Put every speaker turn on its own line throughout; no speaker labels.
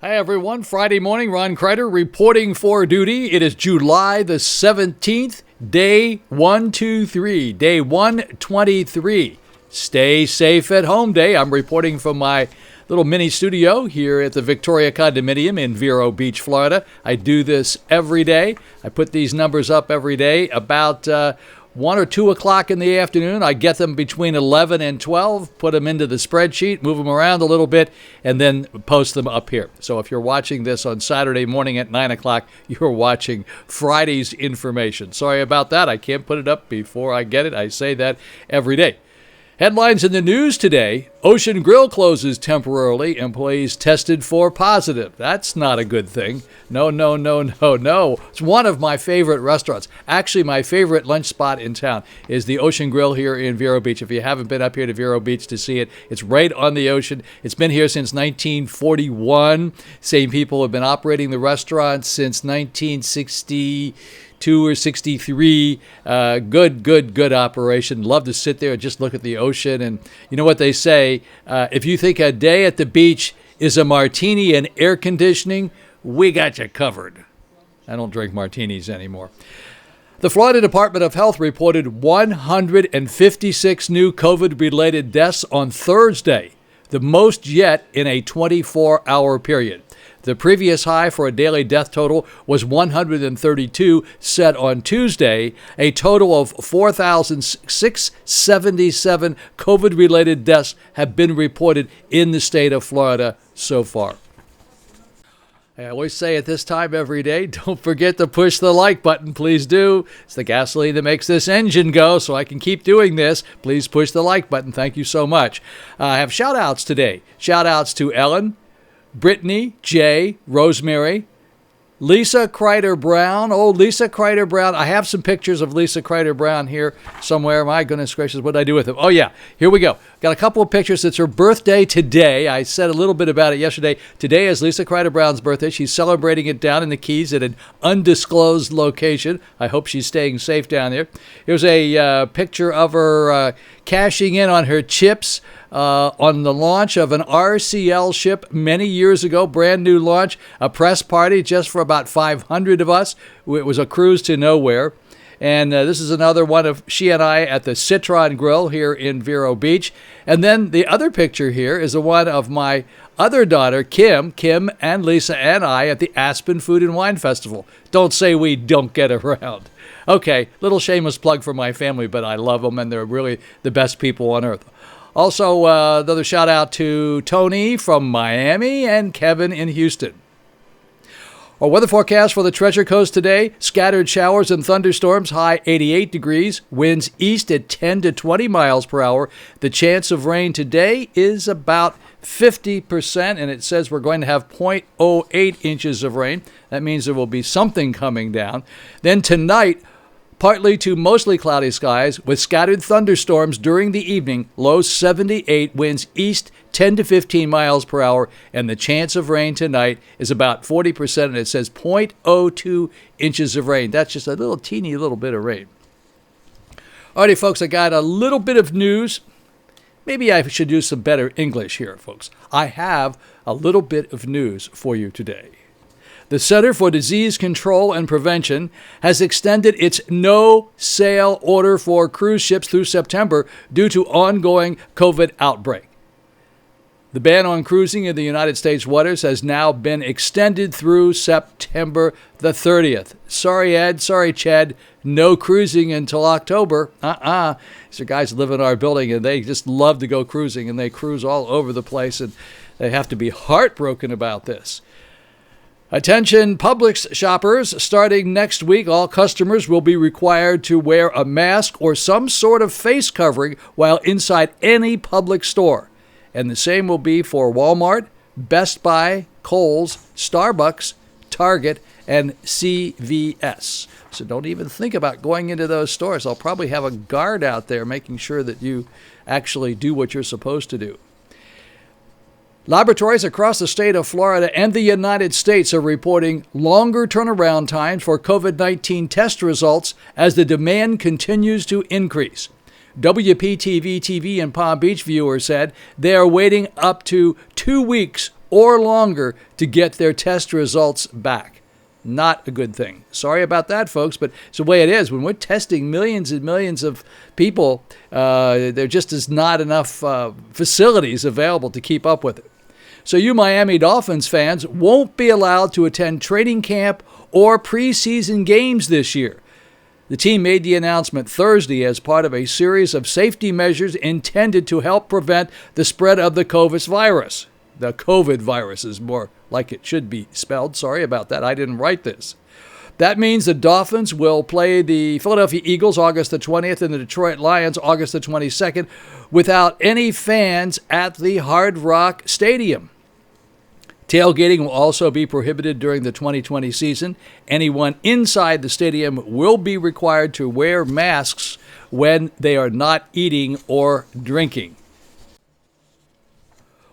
Hi everyone, Friday morning, Ron Crider reporting for duty. It is July the 17th, day 123, day 123. Stay safe at home day. I'm reporting from my little mini studio here at the Victoria Condominium in Vero Beach, Florida. I do this every day. I put these numbers up every day about 1 or 2 o'clock in the afternoon. I get them between 11 and 12, put them into the spreadsheet, move them around a little bit, and then post them up here. So if you're watching this on Saturday morning at 9 o'clock, you're watching Friday's information. Sorry about that. I can't put it up before I get it. I say that every day. Headlines in the news today: Ocean Grill closes temporarily. Employees tested for positive. That's not a good thing. No. It's one of my favorite restaurants. Actually, my favorite lunch spot in town is the Ocean Grill here in Vero Beach. If you haven't been up here to Vero Beach to see it, it's right on the ocean. It's been here since 1941. Same people have been operating the restaurant since 1962 or 63. Good operation. Love to sit there and just look at the ocean. And you know what they say, if you think a day at the beach is a martini and air conditioning, we got you covered. I don't drink martinis anymore. The Florida Department of Health reported 156 new COVID-related deaths on Thursday, the most yet in a 24-hour period. The previous high for a daily death total was 132, set on Tuesday. A total of 4,677 COVID-related deaths have been reported in the state of Florida so far. I always say at this time every day, don't forget to push the like button. Please do. It's the gasoline that makes this engine go, so I can keep doing this. Please push the like button. Thank you so much. I have shout-outs today. Shout-outs to Ellen, Brittany, Jay, Rosemary, Lisa Crider Brown. Oh, Lisa Crider Brown. I have some pictures of Lisa Crider Brown here somewhere. My goodness gracious, what did I do with them? Oh, yeah. Here we go. Got a couple of pictures. It's her birthday today. I said a little bit about it yesterday. Today is Lisa Crider Brown's birthday. She's celebrating it down in the Keys at an undisclosed location. I hope she's staying safe down there. Here's a picture of her cashing in on her chips on the launch of an RCL ship many years ago, brand new launch, a press party just for about 500 of us. It was a cruise to nowhere. And this is another one of she and I at the Citron Grill here in Vero Beach. And then the other picture here is the one of my other daughter, Kim and Lisa and I at the Aspen Food and Wine Festival. Don't say we don't get around. Okay, little shameless plug for my family, but I love them and they're really the best people on earth. Also, another shout out to Tony from Miami and Kevin in Houston. Our weather forecast for the Treasure Coast today: scattered showers and thunderstorms, high 88 degrees, winds east at 10 to 20 miles per hour. The chance of rain today is about 50%, and it says we're going to have 0.08 inches of rain. That means there will be something coming down. Then tonight, partly to mostly cloudy skies with scattered thunderstorms during the evening, low 78, winds east 10 to 15 miles per hour, and the chance of rain tonight is about 40%, and it says 0.02 inches of rain. That's just a little teeny little bit of rain. Alrighty, folks, I got a little bit of news. Maybe I should do some better English here, folks. I have a little bit of news for you today. The Center for Disease Control and Prevention has extended its no-sail order for cruise ships through September due to ongoing COVID outbreak. The ban on cruising in the United States waters has now been extended through September the 30th. Sorry, Ed. Sorry, Chad. No cruising until October. These are guys who live in our building, and they just love to go cruising, and they cruise all over the place, and they have to be heartbroken about this. Attention Publix shoppers, starting next week, all customers will be required to wear a mask or some sort of face covering while inside any Publix store. And the same will be for Walmart, Best Buy, Kohl's, Starbucks, Target, and CVS. So don't even think about going into those stores. I'll probably have a guard out there making sure that you actually do what you're supposed to do. Laboratories across the state of Florida and the United States are reporting longer turnaround times for COVID-19 test results as the demand continues to increase. WPTV TV in Palm Beach viewers said they are waiting up to 2 weeks or longer to get their test results back. Not a good thing. Sorry about that, folks, but it's the way it is. When we're testing millions and millions of people, there just is not enough facilities available to keep up with it. So you Miami Dolphins fans won't be allowed to attend training camp or preseason games this year. The team made the announcement Thursday as part of a series of safety measures intended to help prevent the spread of the COVID virus. The COVID virus is more like it should be spelled. Sorry about that. I didn't write this. That means the Dolphins will play the Philadelphia Eagles August the 20th and the Detroit Lions August the 22nd without any fans at the Hard Rock Stadium. Tailgating will also be prohibited during the 2020 season. Anyone inside the stadium will be required to wear masks when they are not eating or drinking.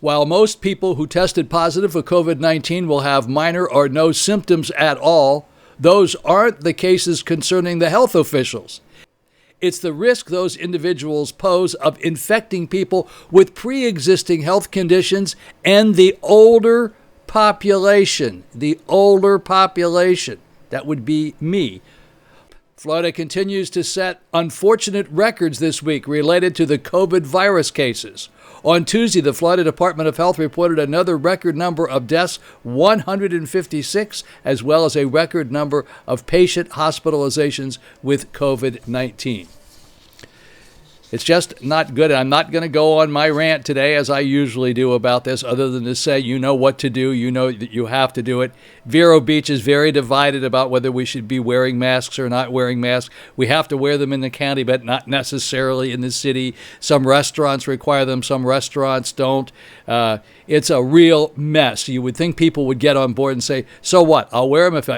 While most people who tested positive for COVID-19 will have minor or no symptoms at all, those aren't the cases concerning the health officials. It's the risk those individuals pose of infecting people with pre-existing health conditions and the older population. The older population. That would be me. Florida continues to set unfortunate records this week related to the COVID virus cases. On Tuesday, the Florida Department of Health reported another record number of deaths, 156, as well as a record number of patient hospitalizations with COVID-19. It's just not good. I'm not going to go on my rant today as I usually do about this, other than to say, you know what to do. You know that you have to do it. Vero Beach is very divided about whether we should be wearing masks or not wearing masks. We have to wear them in the county, but not necessarily in the city. Some restaurants require them. Some restaurants don't. It's a real mess. You would think people would get on board and say, so what? I'll wear them if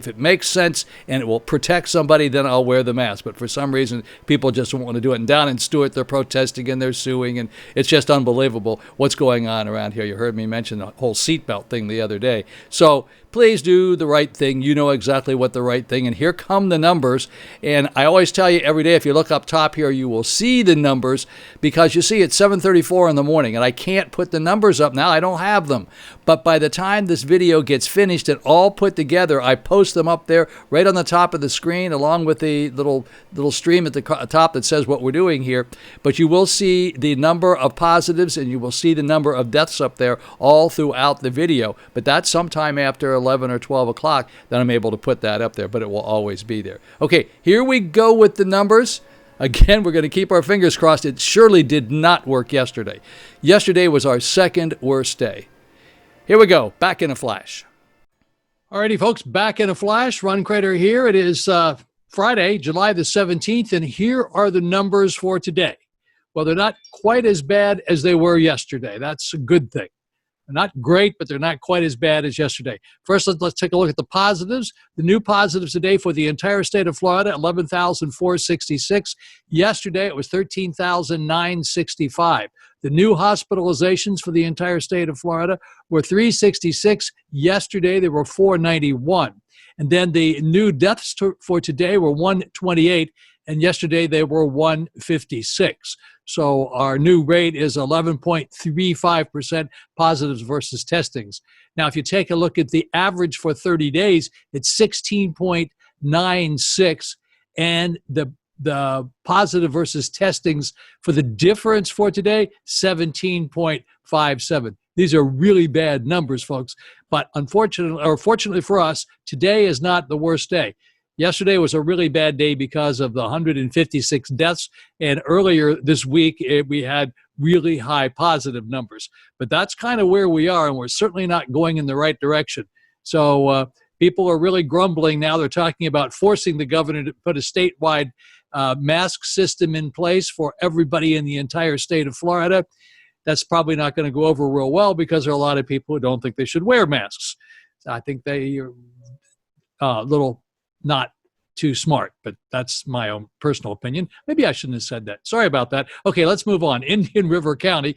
it makes sense and it will protect somebody, then I'll wear the mask. But for some reason, people just don't want to do it. And down in Stewart, they're protesting and they're suing, and it's just unbelievable what's going on around here. You heard me mention the whole seatbelt thing the other day. So please do the right thing. You know exactly what the right thing, and here come the numbers. And I always tell you every day, if you look up top here, you will see the numbers, because you see it's 7:34 in the morning, and I can't put the numbers up now. I don't have them. But by the time this video gets finished and all put together, I post them up there right on the top of the screen, along with the little stream at the top that says what we're doing here. But you will see the number of positives and you will see the number of deaths up there all throughout the video. But that's sometime after 11 or 12 o'clock that I'm able to put that up there, but it will always be there. Okay, here we go with the numbers. Again, we're going to keep our fingers crossed. It surely did not work yesterday. Yesterday was our second worst day. Here we go, back in a flash. Alrighty, folks, back in a flash. Ron Crider here. It is Friday, July the 17th, and here are the numbers for today. Well, they're not quite as bad as they were yesterday. That's a good thing. They're not great, but they're not quite as bad as yesterday. First, let's take a look at the positives. The new positives today for the entire state of Florida, 11,466. Yesterday, it was 13,965. The new hospitalizations for the entire state of Florida were 366. Yesterday, they were 491. And then the new deaths for today were 128, and yesterday they were 156. So our new rate is 11.35% positives versus testings. Now, if you take a look at the average for 30 days, it's 16.96, and the positive versus testings for the difference for today, 17.57. These are really bad numbers, folks. But fortunately for us, today is not the worst day. Yesterday was a really bad day because of the 156 deaths, and earlier this week we had really high positive numbers. But that's kind of where we are, and we're certainly not going in the right direction. So people are really grumbling now. They're talking about forcing the governor to put a statewide mask system in place for everybody in the entire state of Florida. That's probably not going to go over real well because there are a lot of people who don't think they should wear masks. I think they are a little not too smart, but that's my own personal opinion. Maybe I shouldn't have said that. Sorry about that. Okay, let's move on. Indian River County,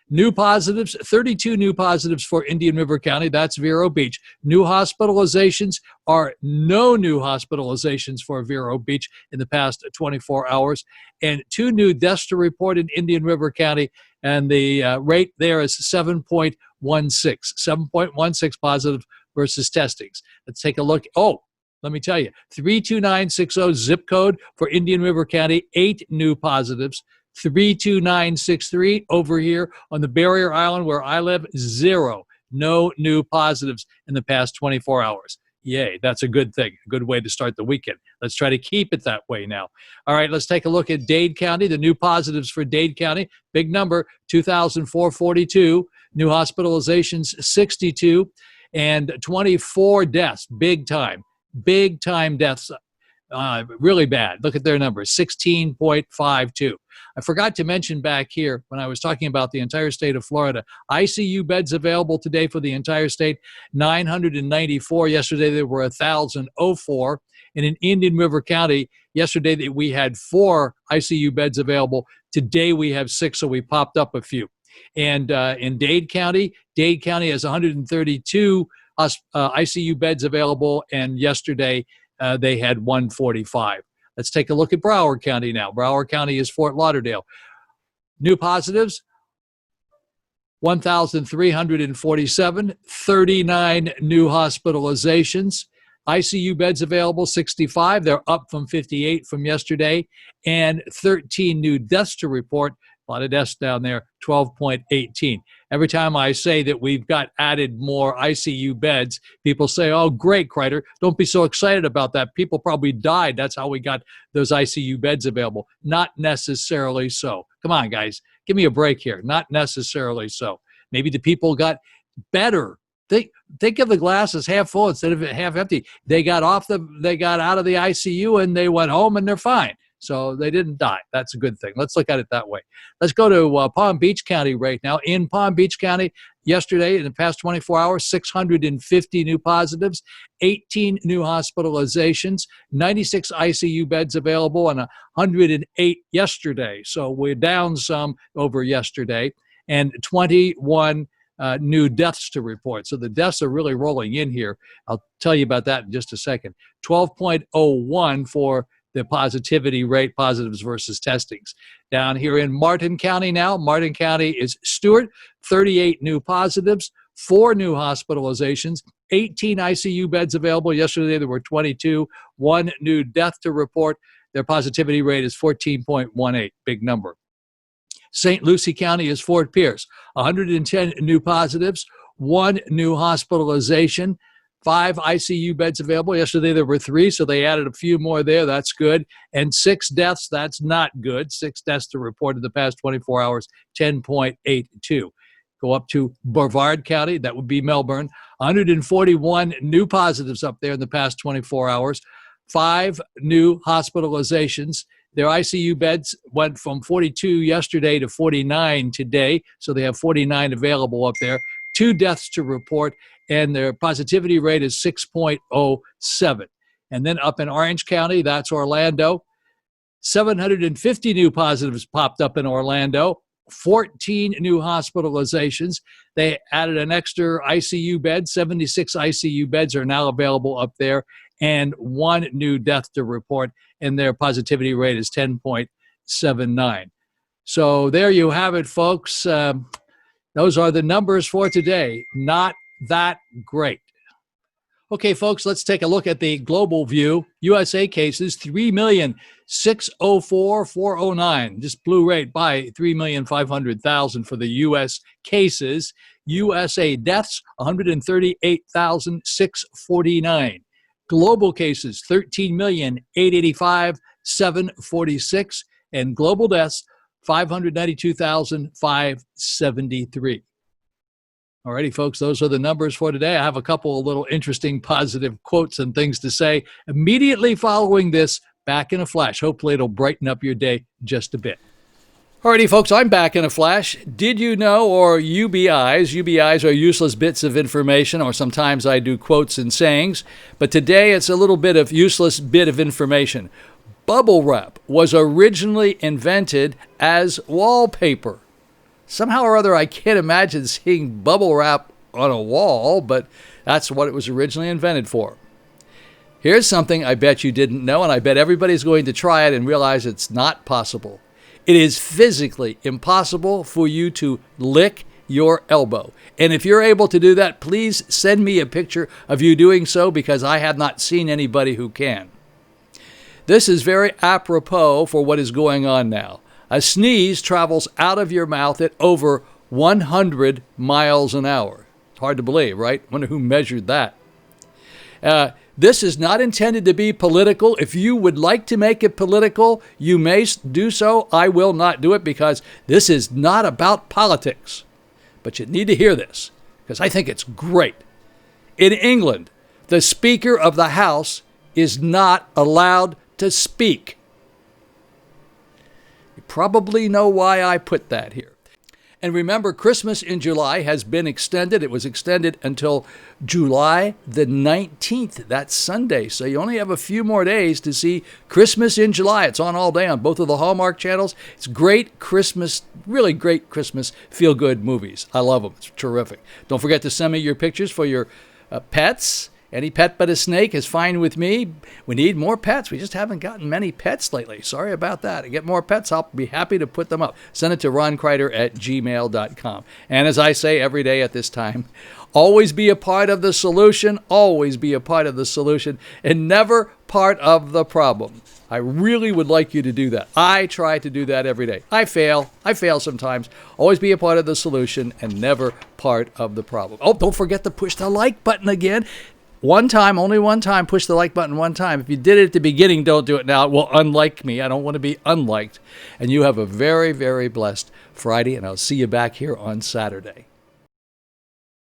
new positives, 32 new positives for Indian River County. That's Vero Beach. New hospitalizations are no new hospitalizations for Vero Beach in the past 24 hours. And 2 new deaths to report in Indian River County. and the rate there is 7.16, 7.16 positive versus testings. Let's take a look. Oh, let me tell you, 32960 zip code for Indian River County, 8 new positives. 32963 over here on the Barrier Island where I live, 0. No new positives in the past 24 hours. Yay, that's a good thing, a good way to start the weekend. Let's try to keep it that way now. All right, let's take a look at Dade County, the new positives for Dade County. Big number, 2,442. New hospitalizations, 62. And 24 deaths, big time deaths. Really bad. Look at their numbers, 16.52. I forgot to mention back here when I was talking about the entire state of Florida, ICU beds available today for the entire state, 994. Yesterday there were 1,004. And in Indian River County, yesterday we had 4 ICU beds available. Today we have 6, so we popped up a few. And in Dade County has 132 ICU beds available, and yesterday they had 145. Let's take a look at Broward County now. Broward County is Fort Lauderdale. New positives, 1,347, 39 new hospitalizations. ICU beds available, 65. They're up from 58 from yesterday, and 13 new deaths to report. A lot of deaths down there, 12.18. Every time I say that we've got added more ICU beds, people say, oh, great, Crider. Don't be so excited about that. People probably died. That's how we got those ICU beds available. Not necessarily so. Come on, guys. Give me a break here. Not necessarily so. Maybe the people got better. Think of the glass as half full instead of half empty. They got out of the ICU and they went home and they're fine. So they didn't die. That's a good thing. Let's look at it that way. Let's go to Palm Beach County right now. In Palm Beach County, yesterday, in the past 24 hours, 650 new positives, 18 new hospitalizations, 96 ICU beds available, and 108 yesterday. So we're down some over yesterday, and 21 new deaths to report. So the deaths are really rolling in here. I'll tell you about that in just a second. 12.01 for the positivity rate, positives versus testings. Down here in Martin County now, Martin County is Stewart, 38 new positives, 4 new hospitalizations, 18 ICU beds available. Yesterday there were 22, 1 new death to report. Their positivity rate is 14.18, big number. St. Lucie County is Fort Pierce, 110 new positives, 1 new hospitalization, 5 ICU beds available. Yesterday there were 3, so they added a few more there. That's good. And 6 deaths, that's not good. 6 deaths to report in the past 24 hours, 10.82. Go up to Brevard County, that would be Melbourne. 141 new positives up there in the past 24 hours. 5 new hospitalizations. Their ICU beds went from 42 yesterday to 49 today, so they have 49 available up there. 2 deaths to report, and their positivity rate is 6.07. And then up in Orange County, that's Orlando. 750 new positives popped up in Orlando. 14 new hospitalizations. They added an extra ICU bed. 76 ICU beds are now available up there, and 1 new death to report, and their positivity rate is 10.79. So there you have it, folks. Those are the numbers for today. Not that great. Okay, folks, let's take a look at the global view. USA cases, 3,604,409. Just blew right by 3,500,000 for the U.S. cases. USA deaths, 138,649. Global cases, 13,885,746. And global deaths, 592,573. Alrighty, folks, those are the numbers for today. I have a couple of little interesting positive quotes and things to say immediately following this. Back in a flash. Hopefully it'll brighten up your day just a bit. Alrighty, folks, I'm back in a flash. Did you know, or UBIs? UBIs are useless bits of information, or sometimes I do quotes and sayings, but today it's a little bit of useless bit of information. Bubble wrap was originally invented as wallpaper. Somehow or other, I can't imagine seeing bubble wrap on a wall, but that's what it was originally invented for. Here's something I bet you didn't know, and I bet everybody's going to try it and realize it's not possible. It is physically impossible for you to lick your elbow. And if you're able to do that, please send me a picture of you doing so, because I have not seen anybody who can. This is very apropos for what is going on now. A sneeze travels out of your mouth at over 100 miles an hour. It's hard to believe, right? Wonder who measured that. This is not intended to be political. If you would like to make it political, you may do so. I will not do it, because this is not about politics. But you need to hear this, because I think it's great. In England, the Speaker of the House is not allowed to speak. You probably know why I put that here. And remember, Christmas in July has been extended. It was extended until July the 19th. That's Sunday. So you only have a few more days to see Christmas in July. It's on all day on both of the Hallmark channels. It's great Christmas, really great Christmas feel-good movies. I love them. It's terrific. Don't forget to send me your pictures for your pets. Any pet but a snake is fine with me. We need more pets. We just haven't gotten many pets lately. Sorry about that. To get more pets, I'll be happy to put them up. Send it to roncrider@gmail.com. And as I say every day at this time, always be a part of the solution. Always be a part of the solution, and never part of the problem. I really would like you to do that. I try to do that every day. I fail. I fail sometimes. Always be a part of the solution and never part of the problem. Oh, don't forget to push the like button again. One time, only one time, push the like button one time. If you did it at the beginning, don't do it now. It will unlike me. I don't want to be unliked. And you have a very, very blessed Friday, and I'll see you back here on Saturday.